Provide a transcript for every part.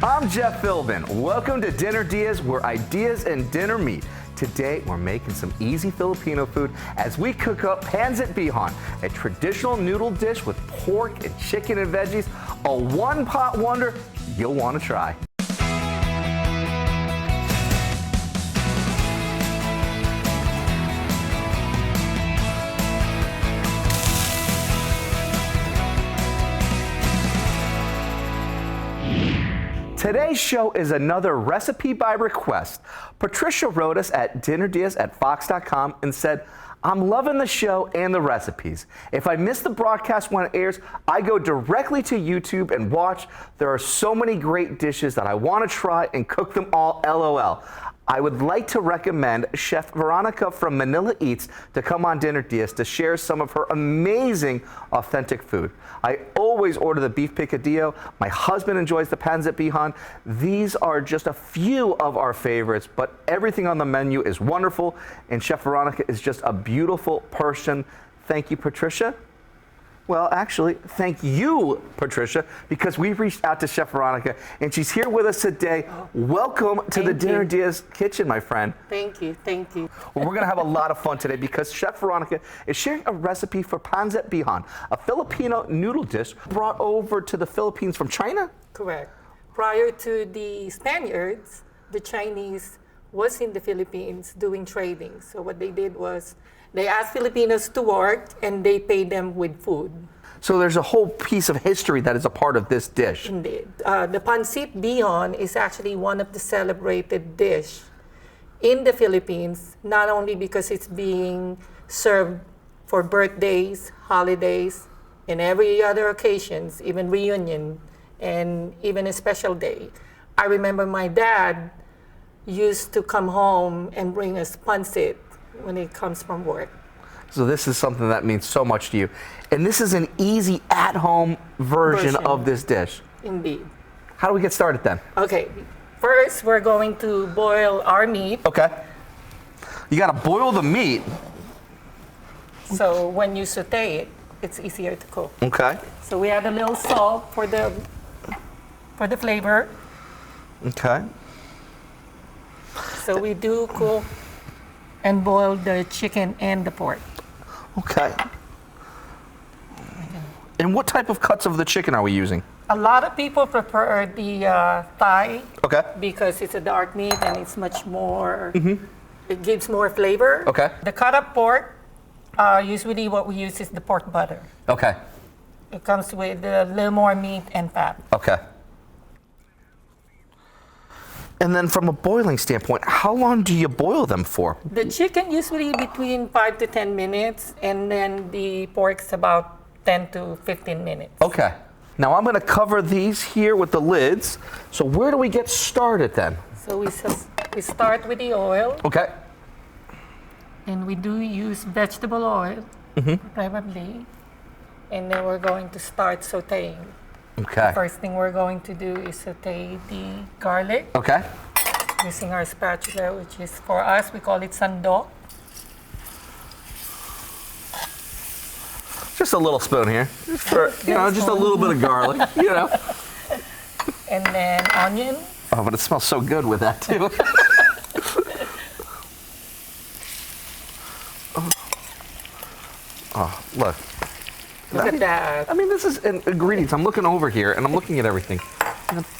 I'm Jeff Philbin. Welcome to Dinner DeeAs, where ideas and dinner meet. Today, we're making some easy Filipino food as we cook up Pancit Bihon, a traditional noodle dish with pork and chicken and veggies, a one-pot wonder you'll want to try. Today's show is another recipe by request. Patricia wrote us at dinnerdeas@fox.com and said, I'm loving the show and the recipes. If I miss the broadcast when it airs, I go directly to YouTube and watch. There are so many great dishes that I want to try and cook them all, LOL. I would like to recommend Chef Veronica from Manila Eats to come on Dinner DeeAs to share some of her amazing authentic food. I always order the beef picadillo. My husband enjoys the Pancit Bihon. These are just a few of our favorites, but everything on the menu is wonderful, and Chef Veronica is just a beautiful person. Thank you, Patricia. Well, actually, thank you, Patricia, because we've reached out to Chef Veronica, and she's here with us today. Welcome to the Dinner DeeAs kitchen, my friend. Thank you, thank you. Well, we're going to have a lot of fun today because Chef Veronica is sharing a recipe for Pancit Bihon, a Filipino noodle dish brought over to the Philippines from China? Correct. Prior to the Spaniards, the Chinese was in the Philippines doing trading. So what they did was they asked Filipinos to work and they paid them with food. So there's a whole piece of history that is a part of this dish. Indeed. The Pancit Bihon is actually one of the celebrated dish in the Philippines, not only because it's being served for birthdays, holidays, and every other occasions, even reunion, and even a special day. I remember my dad used to come home and bring us pancit when he comes from work. So this is something that means so much to you. And this is an easy at-home version of this dish. Indeed. How do we get started then? Okay, first we're going to boil our meat. Okay. You gotta boil the meat. So when you saute it, it's easier to cook. Okay. So we add a little salt for the flavor. Okay. So we do cook and boil the chicken and the pork. Okay. And what type of cuts of the chicken are we using? A lot of people prefer the thigh. Okay. Because it's a dark meat and it's much more, it gives more flavor. Okay. The cut up pork, usually what we use is the pork butter. Okay. It comes with a little more meat and fat. Okay. And then from a boiling standpoint, how long do you boil them for? The chicken usually between 5 to 10 minutes, and then the pork's about 10 to 15 minutes. Okay. Now I'm gonna cover these here with the lids. So where do we get started then? So we start with the oil, Okay. and we do use vegetable oil, preferably. And then we're going to start sauteing. Okay. First thing we're going to do is saute the garlic Okay. using our spatula, which is, for us, we call it sandok. Just a little spoon here. Just for, just a little bit of garlic, And then onion. Oh, but it smells so good with that too. Oh, look. Look at that. I mean, this is ingredients. I'm looking over here and I'm looking at everything.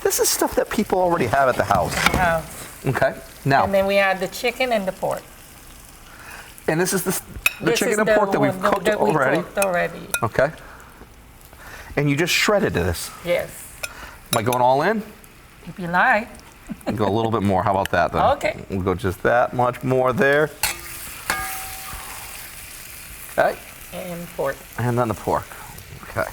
This is stuff that people already have at the house. Yeah. Okay. Now. And then we add the chicken and the pork. And this is the This chicken is and the pork that we've one cooked that we already. cooked already. Okay. And you just shredded this. Yes. Am I going all in? If you like. Go a little bit more. How about that then? Okay. We'll go just that much more there. Okay. And pork. And then the pork. Okay.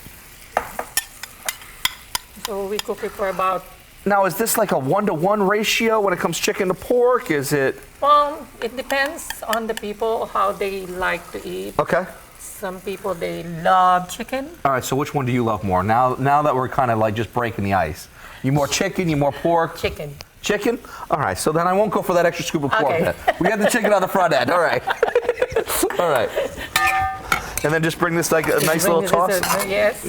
So we cook it for about, Now, is this like a 1-to-1 ratio when it comes chicken to pork? Is it? well, it depends on the people, how they like to eat. Okay. Some people, they love chicken. All right, so which one do you love more? Now that we're kind of like just breaking the ice. You more chicken, you more pork? Chicken. Chicken? All right, so then I won't go for that extra scoop of pork Okay. then. We got the chicken on the front end, all right. All right. And then just bring this like a nice little toss? Yes.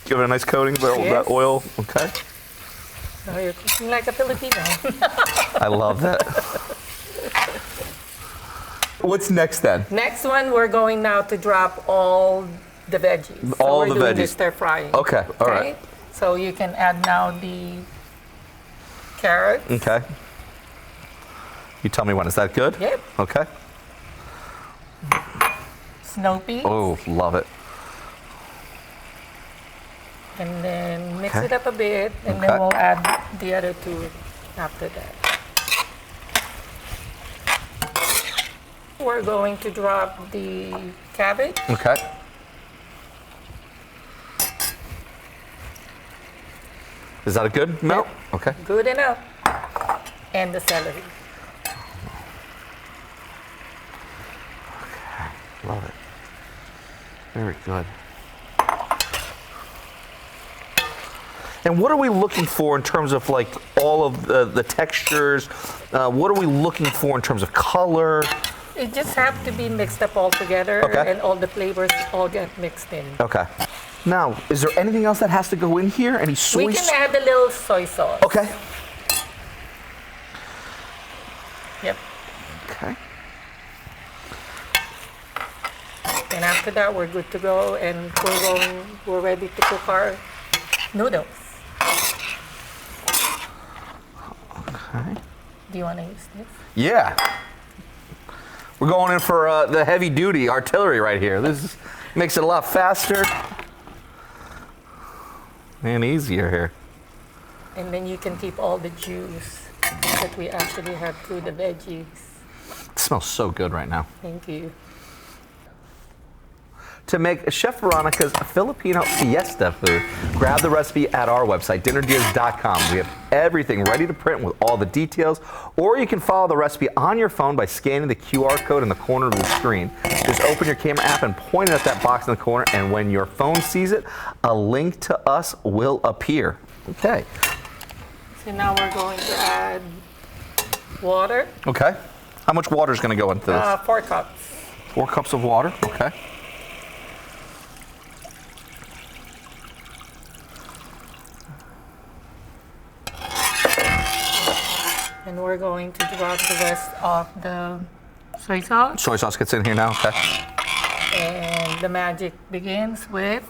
Give it a nice coating of that oil, okay? So you're cooking like a Filipino. I love that. What's next then? Next one, we're going now to drop all the veggies. All so the we're doing veggies. the stir frying. Okay, all right. So you can add now the carrots. Okay. You tell me when. Is that good? Yep. Okay. Snow peas. Oh, love it. And then mix Okay. it up a bit, and Okay. then we'll add the other two after that. We're going to drop the cabbage. Okay. Is that a good melt? Okay. Good enough. And the celery. Love it. Very good. And what are we looking for in terms of like all of the textures? What are we looking for in terms of color? It just have to be mixed up all together, Okay. and all the flavors all get mixed in. Okay. Now, is there anything else that has to go in here? Any soy We can add a little soy sauce. Okay. Yep. Okay. And after that, we're good to go, and we're ready to cook our noodles. Okay. Do you want to use this? Yeah. We're going in for the heavy duty artillery right here. Makes it a lot faster and easier here. And then you can keep all the juice that we actually have through the veggies. It smells so good right now. Thank you. To make Chef Veronica's Filipino fiesta food, grab the recipe at our website, dinnerdeas.com. We have everything ready to print with all the details, or you can follow the recipe on your phone by scanning the QR code in the corner of the screen. Just open your camera app and point it at that box in the corner, and when your phone sees it, a link to us will appear. Okay. So now we're going to add water. Okay. How much water is going to go into this? 4 cups. 4 cups of water. Okay. And we're going to drop the rest of the soy sauce. Soy sauce gets in here now. Okay. And the magic begins with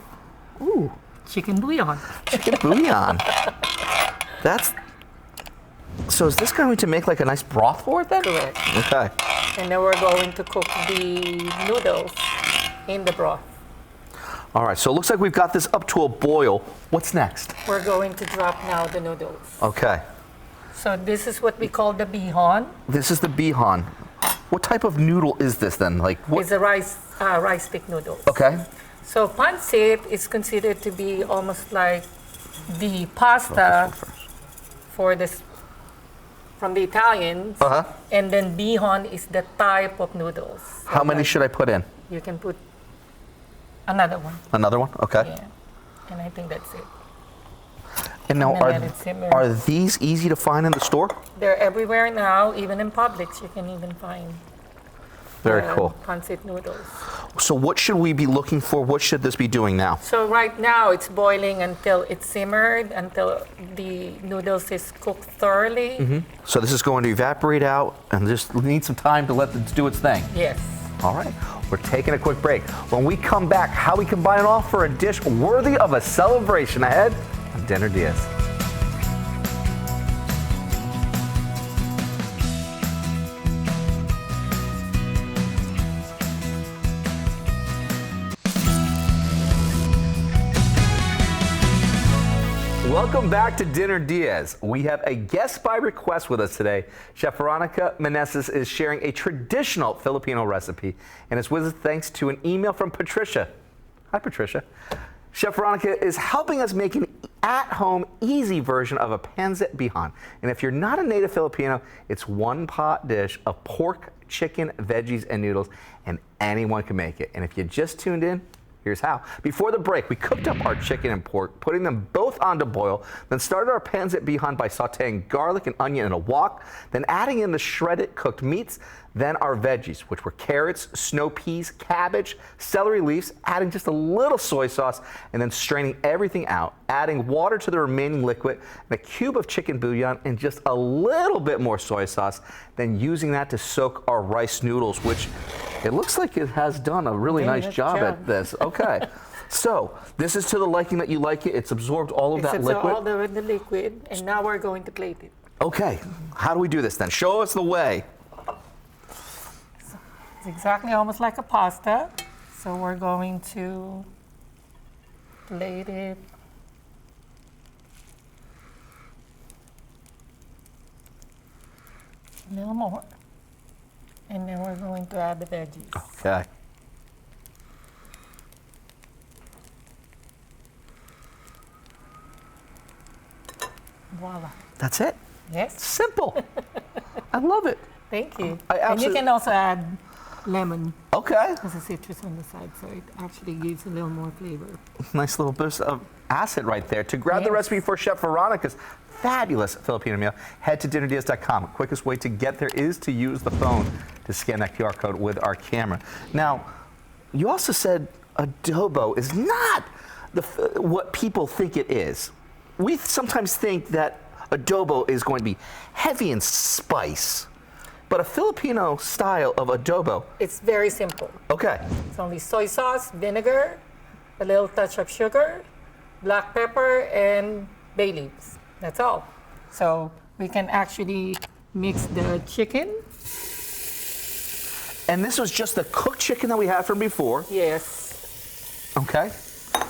Ooh, chicken bouillon. chicken bouillon. So is this going to make like a nice broth for it then? Correct. Okay. And then we're going to cook the noodles in the broth. All right, so it looks like we've got this up to a boil. What's next? We're going to drop now the noodles. Okay. So this is what we call the bihon. This is the bihon. What type of noodle is this then? Like what? It's a rice stick noodles. Okay. So pancit is considered to be almost like the pasta for this from the Italians. Uh-huh. And then bihon is the type of noodles. So How many like, should I put in? You can put another one. Another one? Okay. Yeah. And I think that's it. And now And then let it simmer. are these easy to find in the store? They're everywhere now, even in Publix you can even find Very cool. pancit noodles. So what should we be looking for? What should this be doing now? So right now it's boiling until it's simmered, until the noodles is cooked thoroughly. So this is going to evaporate out and just need some time to let it do its thing. Yes. All right, we're taking a quick break. When we come back, how we combine it all for a dish worthy of a celebration ahead on Dinner Diaz. Welcome back to Dinner Diaz. We have a guest by request with us today. Chef Veronica Meneses is sharing a traditional Filipino recipe, and it's with us thanks to an email from Patricia. Hi, Patricia. Chef Veronica is helping us make an at-home, easy version of a Pancit Bihon. And if you're not a native Filipino, it's one-pot dish of pork, chicken, veggies, and noodles, and anyone can make it. And if you just tuned in, Here's how. Before the break, we cooked up our chicken and pork, putting them both on to boil, then started our Pancit Bihon by sauteing garlic and onion in a wok, then adding in the shredded cooked meats, then our veggies, which were carrots, snow peas, cabbage, celery leaves, adding just a little soy sauce, and then straining everything out, adding water to the remaining liquid, and a cube of chicken bouillon, and just a little bit more soy sauce, then using that to soak our rice noodles, which it looks like it has done a really nice job at this. Okay. So this is to the liking that you like it. It's absorbed all of that liquid. All the liquid, and now we're going to plate it. Okay. How do we do this then? Show us the way. It's exactly almost like a pasta. So we're going to plate it. A little more. And then we're going to add the veggies. Okay. Voila. That's it. Yes. Simple. I love it. Thank you. I And you can also add lemon Okay. as a citrus on the side, so it actually gives a little more flavor. Nice little burst of acid right there. To grab the Yes. recipe for Chef Veronica's fabulous Filipino meal, head to dinnerdeals.com. Quickest way to get there is to use the phone to scan that QR code with our camera. Now, you also said adobo is not what people think it is. We sometimes think that adobo is going to be heavy in spice, but a Filipino style of adobo. It's very simple. Okay. It's only soy sauce, vinegar, a little touch of sugar, black pepper, and bay leaves. That's all. So we can actually mix the chicken. And this was just the cooked chicken that we had from before. Yes. Okay.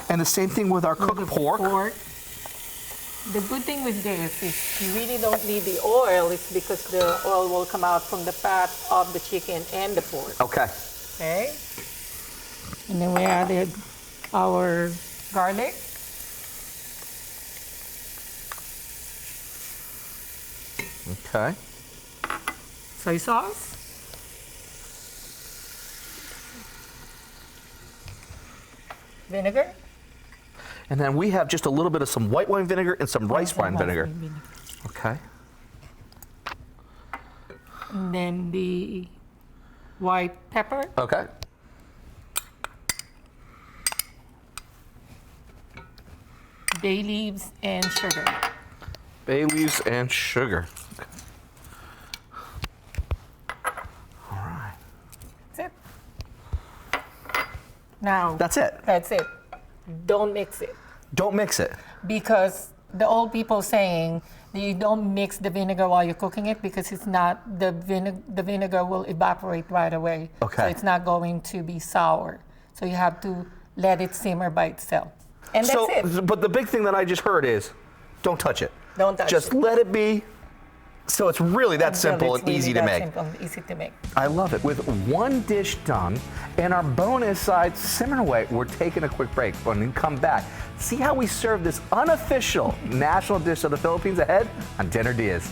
And the same thing with our cooked The pork. The good thing with this is you really don't need the oil. It's because the oil will come out from the fat of the chicken and the pork. Okay. Okay. And then we added our garlic. Okay. Soy sauce. Vinegar. And then we have just a little bit of some white wine vinegar and some rice wine vinegar. Okay. And then the white pepper. Okay. Bay leaves and sugar. Bay leaves and sugar. Okay. All right. That's it. Now, That's it. that's it. Don't mix it. Don't mix it. Because the old people saying that you don't mix the vinegar while you're cooking it because it's not, the vinegar will evaporate right away. Okay. So it's not going to be sour. So you have to let it simmer by itself. And that's it. But the big thing that I just heard is, don't touch it. Don't touch Just it. let it be. So it's really that Until simple it's and easy to that make. simple and easy to make. I love it. With one dish done and our bonus side simmering away, we're taking a quick break. When we come back, see how we serve this unofficial national dish of the Philippines ahead on Dinner DeeAs.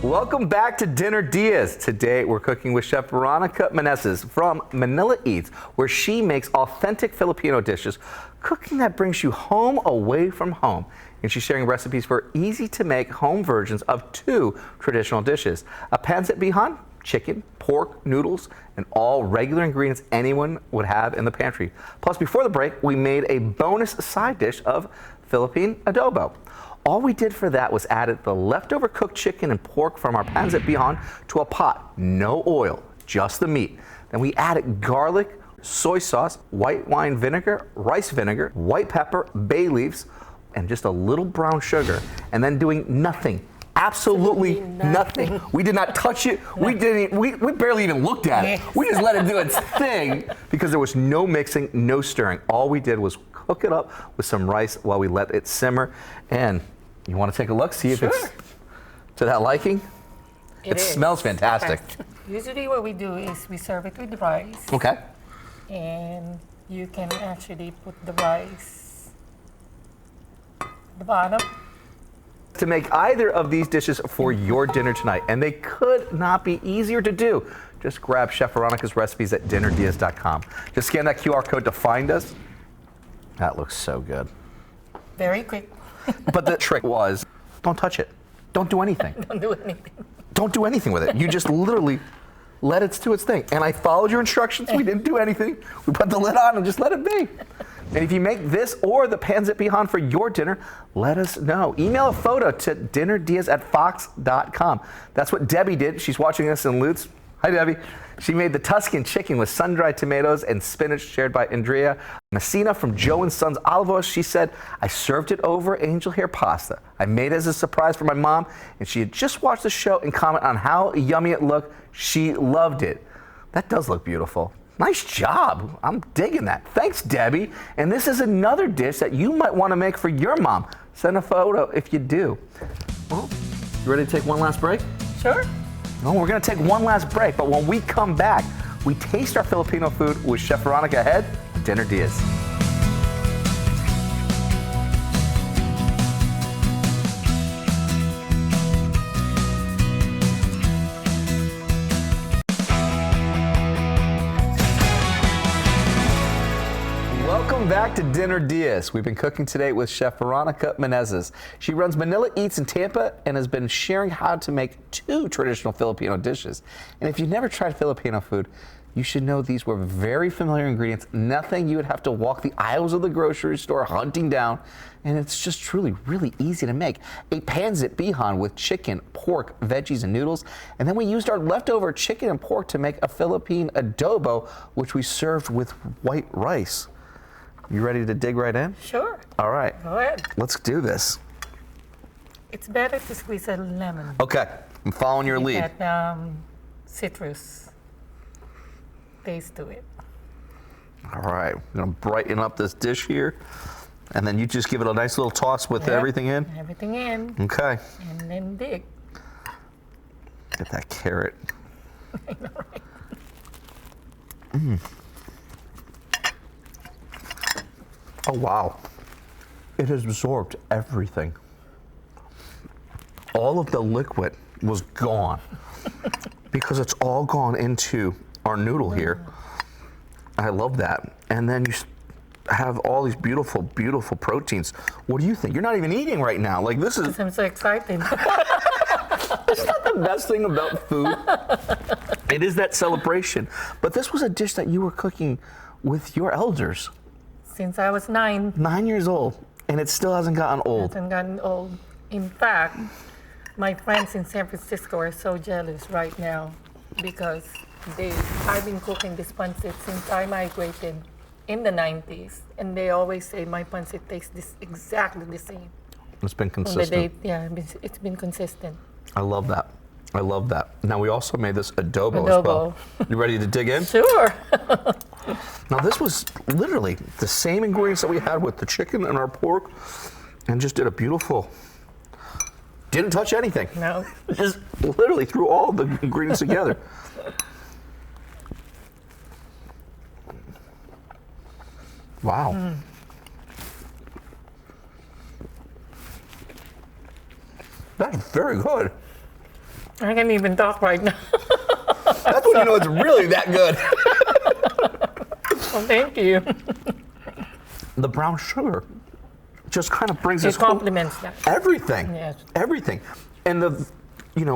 Welcome back to Dinner DeeAs. Today we're cooking with Chef Veronica Meneses from Manila Eats, where she makes authentic Filipino dishes, cooking that brings you home away from home. And she's sharing recipes for easy to make home versions of two traditional dishes: a Pancit Bihon, chicken, pork, noodles, and all regular ingredients anyone would have in the pantry. Plus, before the break, we made a bonus side dish of Philippine adobo. All we did for that was added the leftover cooked chicken and pork from our Pancit Bihon to a pot. No oil, just the meat. Then we added garlic, soy sauce, white wine vinegar, rice vinegar, white pepper, bay leaves, and just a little brown sugar. And then doing nothing. Absolutely nothing. We did not touch it. We barely even looked at it. We just let it do its thing because there was no mixing, no stirring. All we did was cook it up with some rice while we let it simmer. And you want to take a look, see if it's to that liking? It smells fantastic. Usually what we do is we serve it with rice Okay. and you can actually put the rice at the bottom. To make either of these dishes for your dinner tonight, and they could not be easier to do. Just grab Chef Veronica's recipes at dinnerdeas.com. Just scan that QR code to find us. That looks so good. Very quick. But the trick was, don't touch it. Don't do anything. Don't do anything. Don't do anything with it. You just literally let it do its thing. And I followed your instructions. We didn't do anything. We put the lid on and just let it be. And if you make this or the Pancit Bihon for your dinner, let us know. Email a photo to dinnerdeas@fox.com. That's what Debbie did. She's watching us in Lutz. Hi, Debbie. She made the Tuscan chicken with sun-dried tomatoes and spinach, shared by Andrea. Messina from Joe and Sons Olivos, she said, I served it over angel hair pasta. I made it as a surprise for my mom, and she had just watched the show and commented on how yummy it looked. She loved it. That does look beautiful. Nice job. I'm digging that. Thanks, Debbie. And this is another dish that you might want to make for your mom. Send a photo if you do. Well, you ready to take one last break? Sure. No, we're going to take one last break, but when we come back, we taste our Filipino food with Chef Veronica ahead at Dinner Diaz. Welcome back to Dinner Diaz. We've been cooking today with Chef Veronica Menezes. She runs Manila Eats in Tampa and has been sharing how to make 2 traditional Filipino dishes. And if you've never tried Filipino food, you should know these were very familiar ingredients, nothing you would have to walk the aisles of the grocery store hunting down, and it's just truly really easy to make. A Pancit Bihon with chicken, pork, veggies, and noodles, and then we used our leftover chicken and pork to make a Philippine adobo, which we served with white rice. You ready to dig right in? Sure. All right. Go ahead. Let's do this. It's better to squeeze a lemon. Okay, I'm following your lead. That citrus taste to it. All right, I'm gonna brighten up this dish here, and then you just give it a nice little toss with everything in. Everything in. Okay. And then dig. Get that carrot. I know, right? Oh wow, it has absorbed everything. All of the liquid was gone because it's all gone into our noodle here. I love that. And then you have all these beautiful, beautiful proteins. What do you think? You're not even eating right now. Like this is. I'm so excited. It's not the best thing about food. It is that celebration. But this was a dish that you were cooking with your elders. Since I was 9. 9 years old, and it still hasn't gotten old. Hasn't gotten old. In fact, my friends in San Francisco are so jealous right now because I've been cooking this pancit since I migrated in the 90s, and they always say my pancit tastes exactly the same. It's been consistent. It's been consistent. I love that. I love that. Now we also made this adobo as well. You ready to dig in? Sure. Now this was literally the same ingredients that we had with the chicken and our pork, and just did a beautiful, didn't touch anything. No. Just literally threw all the ingredients together. Wow. That's very good. I can't even talk right now. That's when you know it's really that good. Well, thank you. The brown sugar just kind of brings It this complements that. everything. Yes. Everything. And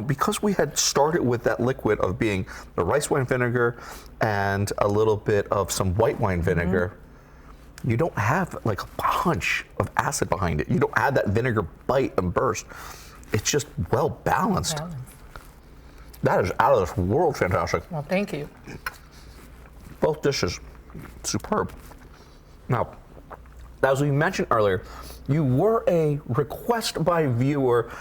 because we had started with that liquid of being the rice wine vinegar and a little bit of some white wine vinegar, you don't have like a punch of acid behind it. You don't have that vinegar bite and burst. It's just well balanced. That is out of this world fantastic. Well, thank you. Both dishes, superb. Now, as we mentioned earlier, you were a request by viewer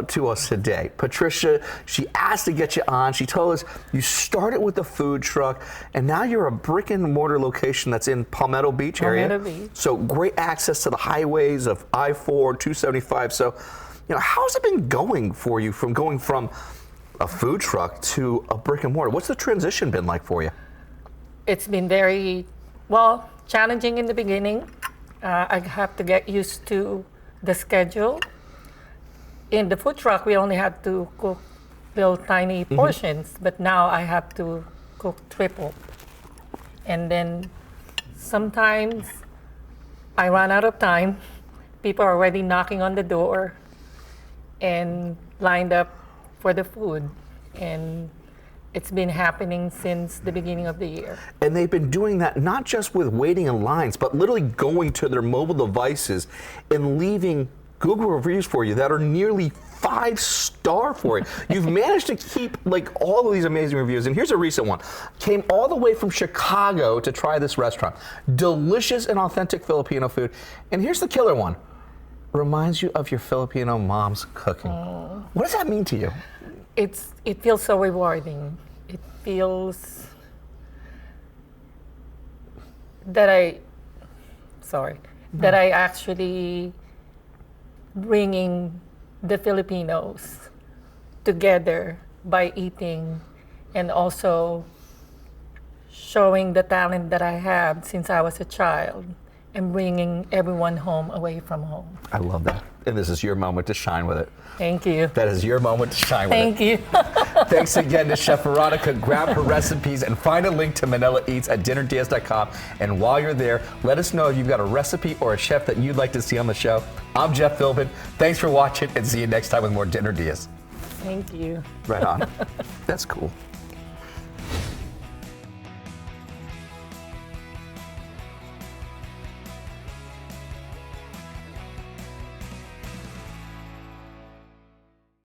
to us today. Patricia, she asked to get you on. She told us you started with the food truck, and now you're a brick and mortar location that's in Palmetto Beach area. Palmetto Beach. So great access to the highways of I-4, 275. So, how's it been going for you from going from a food truck to a brick and mortar? What's the transition been like for you? It's been very, well, challenging in the beginning. I have to get used to the schedule. In the food truck, we only had to cook little tiny portions, but now I have to cook triple. And then sometimes I run out of time. People are already knocking on the door and lined up for the food. And it's been happening since the beginning of the year. And they've been doing that not just with waiting in lines, but literally going to their mobile devices and leaving Google reviews for you that are nearly 5-star for you. You've managed to keep like all of these amazing reviews. And here's a recent one. Came all the way from Chicago to try this restaurant. Delicious and authentic Filipino food. And here's the killer one. Reminds you of your Filipino mom's cooking. What does that mean to you? It feels so rewarding. It feels that I actually bringing the Filipinos together by eating and also showing the talent that I have since I was a child and bringing everyone home away from home. I love that. And this is your moment to shine with it. Thank you. That is your moment to shine with Thank it. you. Thanks again to Chef Veronica. Grab her recipes and find a link to Manila Eats at dinnerdias.com. And while you're there, let us know if you've got a recipe or a chef that you'd like to see on the show. I'm Jeff Philbin. Thanks for watching and see you next time with more Dinner Dias. Thank you. Right on. That's cool.